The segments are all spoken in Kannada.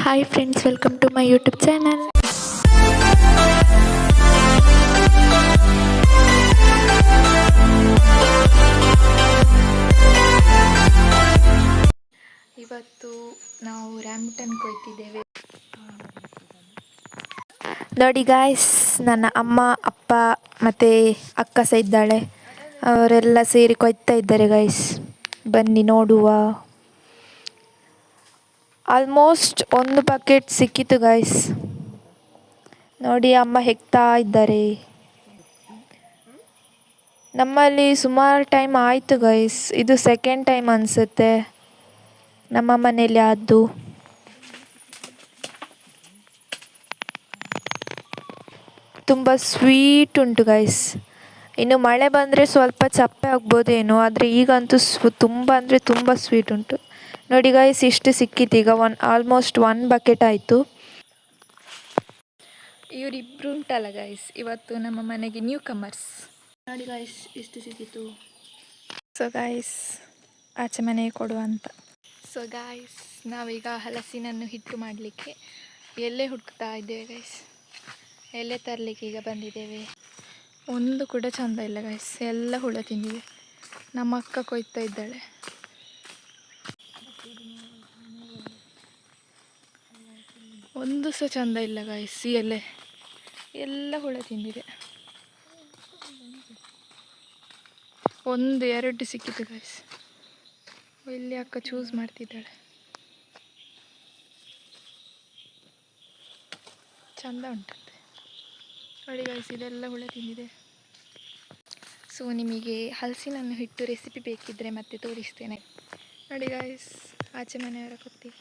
Hi friends, welcome to my YouTube channel. ಇವತ್ತು ನಾವು ರ್ಯಾಂಬುಟನ್ ಕೊಯ್ತಿದ್ದೇವೆ. ನೋಡಿ ಗಾಯ್ಸ್, ನನ್ನ ಅಮ್ಮ ಅಪ್ಪ ಮತ್ತು ಅಕ್ಕ ಸಹ ಇದ್ದಾಳೆ. ಅವರೆಲ್ಲ ಸೇರಿ ಕೊಯ್ತಾ ಇದ್ದಾರೆ ಗಾಯ್ಸ್. ಬನ್ನಿ ನೋಡುವ. ಆಲ್ಮೋಸ್ಟ್ ಒಂದು ಬಕೆಟ್ ಸಿಕ್ಕಿತು ಗಾಯ್ಸ್. ನೋಡಿ ಅಮ್ಮ ಹೆಕ್ತಾ ಇದ್ದಾರೆ. ನಮ್ಮಲ್ಲಿ ಸುಮಾರು ಟೈಮ್ ಆಯಿತು ಗೈಸ್. ಇದು ಸೆಕೆಂಡ್ ಟೈಮ್ ಅನಿಸುತ್ತೆ ನಮ್ಮ ಮನೆಯಲ್ಲಿ ಆದ್ದು. ತುಂಬ ಸ್ವೀಟ್ ಉಂಟು ಗೈಸ್. ಇನ್ನು ಮಳೆ ಬಂದರೆ ಸ್ವಲ್ಪ ಚಪ್ಪೆ ಆಗ್ಬೋದೇನೋ, ಆದರೆ ಈಗಂತೂ ತುಂಬ ಅಂದರೆ ತುಂಬ ಸ್ವೀಟ್ ಉಂಟು. ನೋಡಿ ಗೈಸ್, ಇಷ್ಟು ಸಿಕ್ಕಿತ್ತು. ಈಗ ಆಲ್ಮೋಸ್ಟ್ 1 ಬಕೆಟ್ ಆಯಿತು. ಇವರಿಬ್ಬರು ಉಂಟಲ್ಲ ಗೈಸ್, ಇವತ್ತು ನಮ್ಮ ಮನೆಗೆ ನ್ಯೂ ಕಮರ್ಸ್. ನೋಡಿ ಗೈಸ್, ಇಷ್ಟು ಸಿಕ್ಕಿತು. ಸೊ ಗಾಯ್ಸ್, ಆಚೆ ಮನೆಗೆ ಕೊಡುವ ಅಂತ. ಸೊ ಗಾಯ್ಸ್, ನಾವೀಗ ಹಲಸಿನನ್ನು ಹಿಟ್ಟು ಮಾಡಲಿಕ್ಕೆ ಎಲೆ ಹುಡುಕ್ತಾ ಇದ್ದೇವೆ ಗೈಸ್. ಎಲೆ ತರಲಿಕ್ಕೆ ಈಗ ಬಂದಿದ್ದೇವೆ. ಒಂದು ಕೂಡ ಚೆಂದ ಇಲ್ಲ ಗೈಸ್, ಎಲ್ಲ ಹುಳ ತಿಂದಿದೆ. ನಮ್ಮ ಅಕ್ಕ ಕೊಯ್ತಾ ಇದ್ದಾಳೆ. ಒಂದು ಸಹ ಚೆಂದ ಇಲ್ಲ ಗೈಸ್. ಈ ಎಲೆ ಎಲ್ಲ ಹುಳ ತಿಂದಿದೆ. 1-2 ಸಿಕ್ಕಿತು ಗೈಸ್. ಇಲ್ಲಿ ಅಕ್ಕ ಚೂಸ್ ಮಾಡ್ತಿದ್ದಾಳೆ. ಚಂದ ಉಂಟಂತೆ. ನೋಡಿ ಗೈಸ್, ಇದೆಲ್ಲ ಹುಳ ತಿಂದಿದೆ. ಸೊ ನಿಮಗೆ ಹಲಸಿನನ್ನು ಹಿಟ್ಟು ರೆಸಿಪಿ ಬೇಕಿದ್ದರೆ ಮತ್ತೆ ತೋರಿಸ್ತೇನೆ. ನೋಡಿ ಗೈಸ್, ಆಚೆ ಮನೆಯವರ ಕೊತ್ತಿ.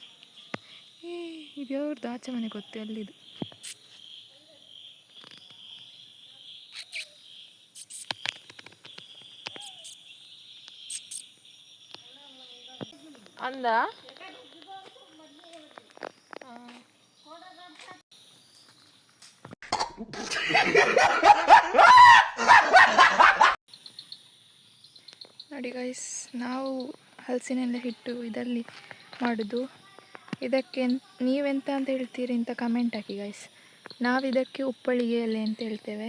ಇದು ಯಾವ್ದು ಆಚೆ ಮನೆ ಕೊತ್ತಿ? ಅಲ್ಲಿದು. ಅಂದ ನೋಡಿ ಗೈಸ್, ನಾವು ಹಲಸಿನೆಲ್ಲ ಹಿಟ್ಟು ಇದರಲ್ಲಿ ಮಾಡೋದು. ಇದಕ್ಕೆ ನೀವೆಂತ ಅಂತ ಹೇಳ್ತೀರಿ ಅಂತ ಕಮೆಂಟ್ ಹಾಕಿ ಗೈಸ್. ನಾವಿದಕ್ಕೆ ಉಪ್ಪಳಿಗೆ ಎಲೆ ಅಂತ ಹೇಳ್ತೇವೆ.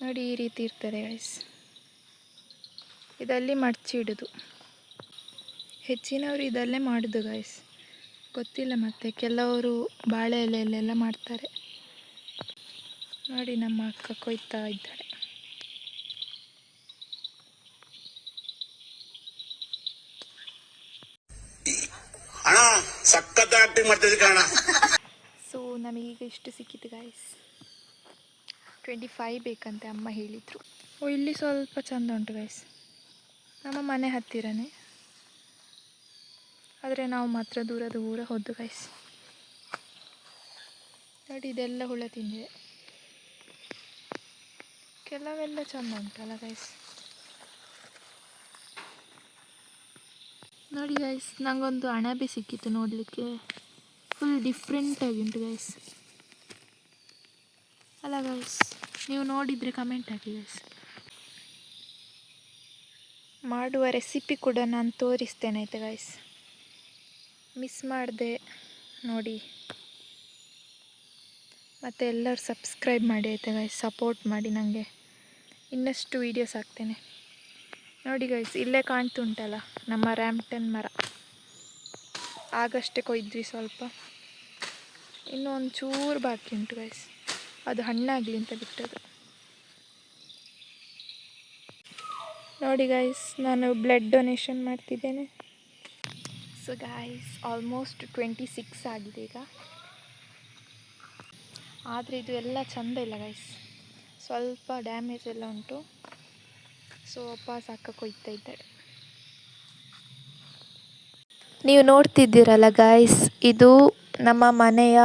ನೋಡಿ, ಈ ರೀತಿ ಇರ್ತದೆ ಗೈಸ್. ಇದರಲ್ಲಿ ಮಡಚಿ ಇಡೋದು. ಹೆಚ್ಚಿನವರು ಇದಲ್ಲೇ ಮಾಡೋದು ಗೈಸ್. ಗೊತ್ತಿಲ್ಲ, ಮತ್ತೆ ಕೆಲವರು ಬಾಳೆ ಎಲೆಯಲ್ಲೆಲ್ಲ ಮಾಡ್ತಾರೆ. ನೋಡಿ, ನಮ್ಮ ಅಕ್ಕ ಕೊಯ್ತಾ ಇದ್ದಾಳೆ. ಸೊ ನಮಗೀಗ ಇಷ್ಟು ಸಿಕ್ಕಿತು ಗಾಯ್ಸ್. 25 ಬೇಕಂತೆ ಅಮ್ಮ ಹೇಳಿದರು. ಇಲ್ಲಿ ಸ್ವಲ್ಪ ಚೆಂದ ಉಂಟು ಗೈಸ್. ನಮ್ಮ ಮನೆ ಹತ್ತಿರನೇ, ಆದರೆ ನಾವು ಮಾತ್ರ ದೂರ ಹೋದ್ದು ಗೈಸ್. ನೋಡಿ, ಇದೆಲ್ಲ ಹುಳ ತಿಂದಿದೆ. ಕೆಲವೆಲ್ಲ ಚೆಂದ ಉಂಟಲ್ಲ ಗೈಸ್. ನೋಡಿ ಗೈಸ್, ನನಗೊಂದು ಅಣಬೆ ಸಿಕ್ಕಿತ್ತು ನೋಡಲಿಕ್ಕೆ. ಫುಲ್ ಡಿಫ್ರೆಂಟಾಗಿ ಉಂಟು ಗೈಸ್. ಅಲ್ಲ ಗೈಸ್, ನೀವು ನೋಡಿದರೆ ಕಮೆಂಟ್ ಹಾಕಿ ಗೈಸ್. ಮಾಡುವ ರೆಸಿಪಿ ಕೂಡ ನಾನು ತೋರಿಸ್ತೇನೆ ಆಯಿತಾ ಗೈಸ್. ಮಿಸ್ ಮಾಡಿದೆ ನೋಡಿ. ಮತ್ತು ಎಲ್ಲರೂ ಸಬ್ಸ್ಕ್ರೈಬ್ ಮಾಡಿ ಆಯಿತಾ ಗೈಸ್. ಸಪೋರ್ಟ್ ಮಾಡಿ ನನಗೆ, ಇನ್ನಷ್ಟು ವೀಡಿಯೋಸ್ ಹಾಕ್ತೇನೆ. ನೋಡಿ ಗೈಸ್, ಇಲ್ಲೇ ಕಾಣ್ತುಂಟಲ್ಲ ನಮ್ಮ ರ್ಯಾಂಬುಟನ್ ಮರ. ಆಗಷ್ಟೇ ಕೊಯ್ದ್ವಿ ಸ್ವಲ್ಪ. ಇನ್ನೂ ಒಂಚೂರು ಬಾಕಿ ಉಂಟು ಗೈಸ್. ಅದು ಹಣ್ಣಾಗಲಿ ಅಂತ ಬಿಟ್ಟದು. ನೋಡಿ ಗೈಸ್, ನಾನು ಬ್ಲಡ್ ಡೊನೇಷನ್ ಮಾಡ್ತಿದ್ದೇನೆ. ಸೊ ಗೈಸ್, ಆಲ್ಮೋಸ್ಟ್ 26 ಆಗಿದೆ ಈಗ. ಆದರೆ ಇದು ಎಲ್ಲ ಚೆಂದ ಇಲ್ಲ ಗೈಸ್, ಸ್ವಲ್ಪ ಡ್ಯಾಮೇಜ್ ಎಲ್ಲ ಉಂಟು. ಸೊ ವಾಪಸ್ ಅಕ್ಕ ಕೊಯ್ತಾ ಇದ್ದಾಳೆ. ನೀವು ನೋಡ್ತಿದ್ದೀರಲ್ಲ ಗಾಯ್ಸ್, ಇದು ನಮ್ಮ ಮನೆಯ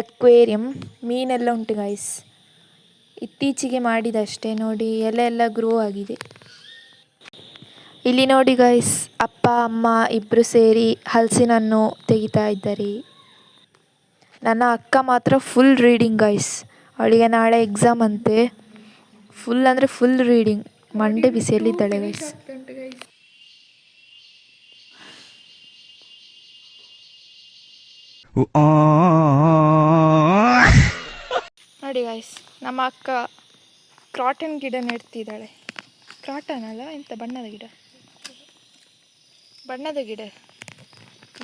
ಅಕ್ವೇರಿಯಂ. ಮೀನೆಲ್ಲ ಉಂಟು ಗೈಸ್. ಇತ್ತೀಚೆಗೆ ಮಾಡಿದಷ್ಟೇ. ನೋಡಿ, ಎಲೆ ಎಲ್ಲ ಗ್ರೋ ಆಗಿದೆ. ಇಲ್ಲಿ ನೋಡಿ ಗೈಸ್, ಅಪ್ಪ ಅಮ್ಮ ಇಬ್ಬರು ಸೇರಿ ಹಲಸಿನನ್ನು ತೆಗಿತಾ ಇದ್ದಾರೆ. ನನ್ನ ಅಕ್ಕ ಮಾತ್ರ ಫುಲ್ ರೀಡಿಂಗ್ ಗೈಸ್. ಅವಳಿಗೆ ನಾಳೆ ಎಕ್ಸಾಮ್ ಅಂತೆ. ಫುಲ್ ಅಂದರೆ ಫುಲ್ ರೀಡಿಂಗ್. ಮಂಡೆ ಬಿಸಿಯಲ್ಲಿದ್ದಾಳೆ ಗೈಸ್. ನೋಡಿ ಗಾಯ್ಸ್, ನಮ್ಮ ಅಕ್ಕ ಕ್ರಾಟನ್ ಗಿಡ ನೆಡ್ತಿದ್ದಾಳೆ. ಕ್ರಾಟನ್ ಅಲ್ಲ, ಎಂತ ಬಣ್ಣದ ಗಿಡ, ಬಣ್ಣದ ಗಿಡ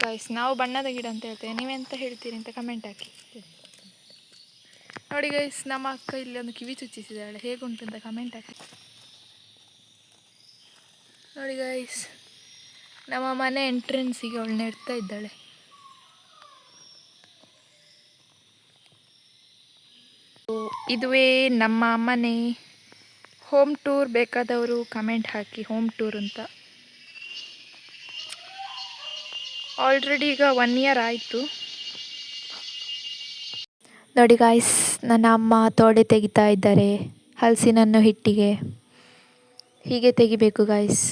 ಗಾಯ್ಸ್. ನಾವು ಬಣ್ಣದ ಗಿಡ ಅಂತ ಹೇಳ್ತೇವೆ, ನೀವೆಂತ ಹೇಳ್ತೀರಿ ಅಂತ ಕಮೆಂಟ್ ಹಾಕಿ. ನೋಡಿ ಗೈಸ್, ನಮ್ಮ ಅಕ್ಕ ಇಲ್ಲಿ ಒಂದು ಕಿವಿ ಚುಚ್ಚಿಸಿದ್ದಾಳೆ, ಹೇಗುಂಟು ಅಂತ ಕಮೆಂಟ್ ಹಾಕಿ. ನೋಡಿ ಗೈಸ್, ನಮ್ಮ ಮನೆ ಎಂಟ್ರೆನ್ಸಿಗೆ ಅವಳು ನೆಡ್ತಾ ಇದ್ದಾಳೆ. ಇದುವೇ ನಮ್ಮ ಮನೆ. ಹೋಮ್ ಟೂರ್ ಬೇಕಾದವರು ಕಮೆಂಟ್ ಹಾಕಿ, ಹೋಮ್ ಟೂರ್ ಅಂತ. ಆಲ್ರೆಡಿ ಈಗ 1 ಇಯರ್ ಆಯಿತು. ನೋಡಿ ಗಾಯ್ಸ್, ನನ್ನ ಅಮ್ಮ ತೋಡೆ ತೆಗಿತಾ ಇದ್ದಾರೆ ಹಲಸಿನನ್ನು ಹಿಟ್ಟಿಗೆ. ಹೀಗೆ ತೆಗಿಬೇಕು ಗಾಯ್ಸ್.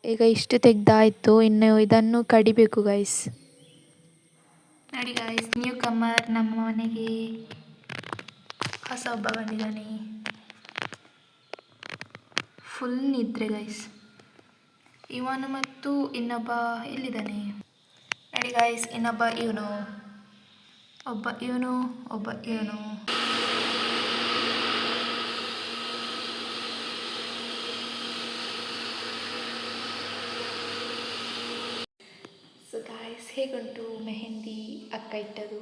ಈಗ ಇಷ್ಟು ತೆಗ್ದಾಯಿತು, ಇನ್ನು ಇದನ್ನು ಕಡಿಬೇಕು ಗಾಯ್ಸ್. ನೋಡಿ ಗಾಯ್ಸ್, ನ್ಯೂ ಕಮ್ಮರ್ ನಮ್ಮ ಮನೆಗೆ ಹೊಸ ಒಬ್ಬ ಬಂದಿದ್ದಾನೆ. ಫುಲ್ ನಿದ್ರೆ ಗೈಸ್. ಇವನು ಮತ್ತು ಇನ್ನೊಬ್ಬ ಎಲ್ಲಿದ್ದಾನೆ ನೋಡಿ ಗಾಯ್ಸ್. ಇನ್ನೊಬ್ಬ ಇವನು, ಒಬ್ಬ ಇವನು, ಒಬ್ಬ ಇವನು. ಸೊ ಗಾಯ್ಸ್, ಹೇಗುಂಟು ಮೆಹಂದಿ ಅಕ್ಕ ಇಟ್ಟದು?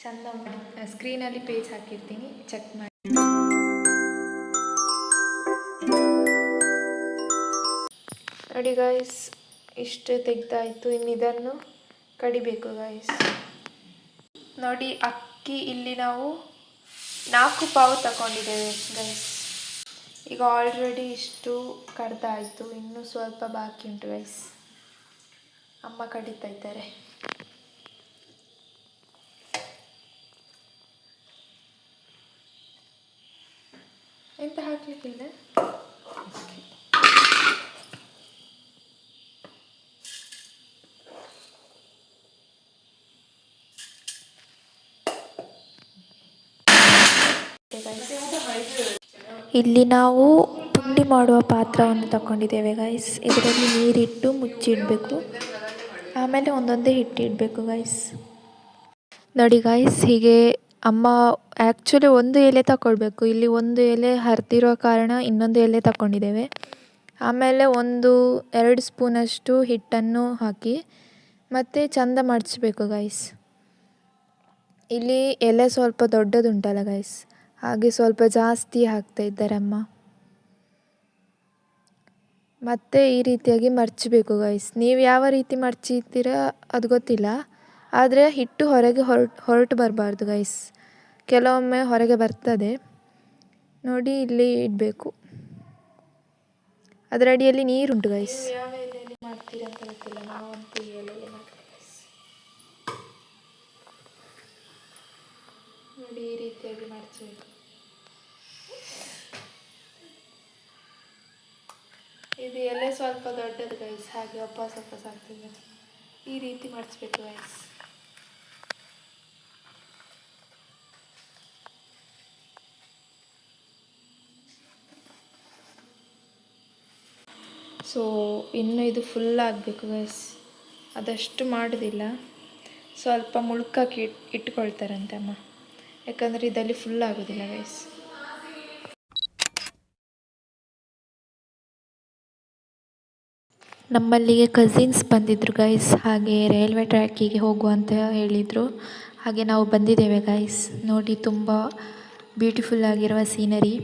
ಚಂದ ಉಂಟು. ಸ್ಕ್ರೀನಲ್ಲಿ ಪೇಜ್ ಹಾಕಿರ್ತೀನಿ, ಚೆಕ್ ಮಾಡಿ. ನೋಡಿ ಗಾಯ್ಸ್, ಇಷ್ಟು ತೆಗ್ದಾಯಿತು, ಇನ್ನು ಇದನ್ನು ಕಡಿಬೇಕು ಗಾಯ್ಸ್. ನೋಡಿ ಅಕ್ಕಿ ಇಲ್ಲಿ ನಾವು 4 ಪಾವು ತಗೊಂಡಿದ್ದೇವೆ ಗೈಸ್. ಈಗ ಆಲ್ರೆಡಿ ಇಷ್ಟು ಕಡ್ದಾಯಿತು, ಇನ್ನೂ ಸ್ವಲ್ಪ ಬಾಕಿ ಉಂಟು ಗೈಸ್. ಅಮ್ಮ ಕಡಿತಾ ಇದ್ದಾರೆ. ಎಂತ ಹಾಕ್ಲಿಕ್ಕಿಲ್ಲ. ಇಲ್ಲಿ ನಾವು ಪುಂಡಿ ಮಾಡುವ ಪಾತ್ರವನ್ನು ತಗೊಂಡಿದ್ದೇವೆ ಗೈಸ್. ಇದರಲ್ಲಿ ನೀರಿಟ್ಟು ಮುಚ್ಚಿಡಬೇಕು, ಆಮೇಲೆ ಒಂದೊಂದೇ ಹಿಟ್ಟಿಡಬೇಕು ಗೈಸ್. ನೋಡಿ ಗೈಸ್, ಹೀಗೆ ಅಮ್ಮ ಆ್ಯಕ್ಚುಲಿ ಒಂದು ಎಲೆ ತಗೊಳ್ಬೇಕು. ಇಲ್ಲಿ ಒಂದು ಎಲೆ ಹರಿದಿರೋ ಕಾರಣ ಇನ್ನೊಂದು ಎಲೆ ತಗೊಂಡಿದ್ದೇವೆ. ಆಮೇಲೆ 1-2 ಸ್ಪೂನಷ್ಟು ಹಿಟ್ಟನ್ನು ಹಾಕಿ ಮತ್ತು ಚಂದ ಮಡಚಬೇಕು ಗೈಸ್. ಇಲ್ಲಿ ಎಲೆ ಸ್ವಲ್ಪ ದೊಡ್ಡದುಂಟಲ್ಲ ಗೈಸ್, ಹಾಗೆ ಸ್ವಲ್ಪ ಜಾಸ್ತಿ ಹಾಕ್ತಾ ಇದ್ದಾರೆ ಅಮ್ಮ. ಮತ್ತು ಈ ರೀತಿಯಾಗಿ ಮಡಚಬೇಕು ಗೈಸ್. ನೀವು ಯಾವ ರೀತಿ ಮಡಚಿರ್ತೀರ ಅದು ಗೊತ್ತಿಲ್ಲ, ಆದರೆ ಹಿಟ್ಟು ಹೊರಗೆ ಹೊರಟು ಬರಬಾರ್ದು ಗೈಸ್. ಕೆಲವೊಮ್ಮೆ ಹೊರಗೆ ಬರ್ತದೆ ನೋಡಿ, ಇಲ್ಲಿ ಇಡಬೇಕು. ಅದರ ಅಡಿಯಲ್ಲಿ ನೀರುಂಟು ಗೈಸ್. ಯಾವ ಎಲೆಯಲ್ಲಿ ಮಾಡ್ತೀರಾ ಅಂತ ಗೊತ್ತಿಲ್ಲ, ನಾವಂತೂ ಈ ಎಲೆಯಲ್ಲಿ ಮಾಡ್ತೀವಿ ಗೈಸ್. ನೋಡಿ, ಈ ರೀತಿಯಾಗಿ ಮಡಚಬೇಕು. ಇದು ಎಲೆ ಸ್ವಲ್ಪ ದೊಡ್ಡದು ಗೈಸ್, ಹಾಗೆ ವಾಪಸ್ ಆಗ್ತದೆ. ಈ ರೀತಿ ಮಡಚಬೇಕು ಗೈಸ್. ಸೊ ಇನ್ನು ಇದು ಫುಲ್ ಆಗಬೇಕು ಗೈಸ್. ಅದಷ್ಟು ಮಾಡೋದಿಲ್ಲ, ಸ್ವಲ್ಪ ಮುಳುಕಾಕಿ ಇಟ್ಕೊಳ್ತಾರಂತೆ ಅಮ್ಮ, ಯಾಕಂದರೆ ಇದರಲ್ಲಿ ಫುಲ್ ಆಗೋದಿಲ್ಲ ಗೈಸ್. ನಮ್ಮಲ್ಲಿಗೆ ಕಸಿನ್ಸ್ ಬಂದಿದ್ದರು ಗೈಸ್, ಹಾಗೆ ರೈಲ್ವೆ ಟ್ರ್ಯಾಕಿಗೆ ಹೋಗುವ ಅಂತ ಹೇಳಿದರು. ಹಾಗೆ ನಾವು ಬಂದಿದ್ದೇವೆ ಗೈಸ್. ನೋಡಿ, ತುಂಬ ಬ್ಯೂಟಿಫುಲ್ ಆಗಿರುವ ಸೀನರಿ.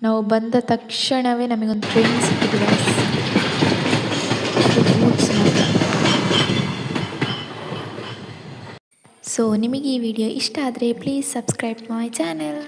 ನಾವು ಬಂದ ತಕ್ಷಣವೇ ನಮಗೊಂದು ಟ್ರೈನ್ ಸಿಕ್ಕಿದೆ ಗೈಸ್. ಸೊ ನಿಮಗೆ ಈ ವಿಡಿಯೋ ಇಷ್ಟ ಆದರೆ ಪ್ಲೀಸ್ ಸಬ್ಸ್ಕ್ರೈಬ್ ಮೈ ಚಾನೆಲ್.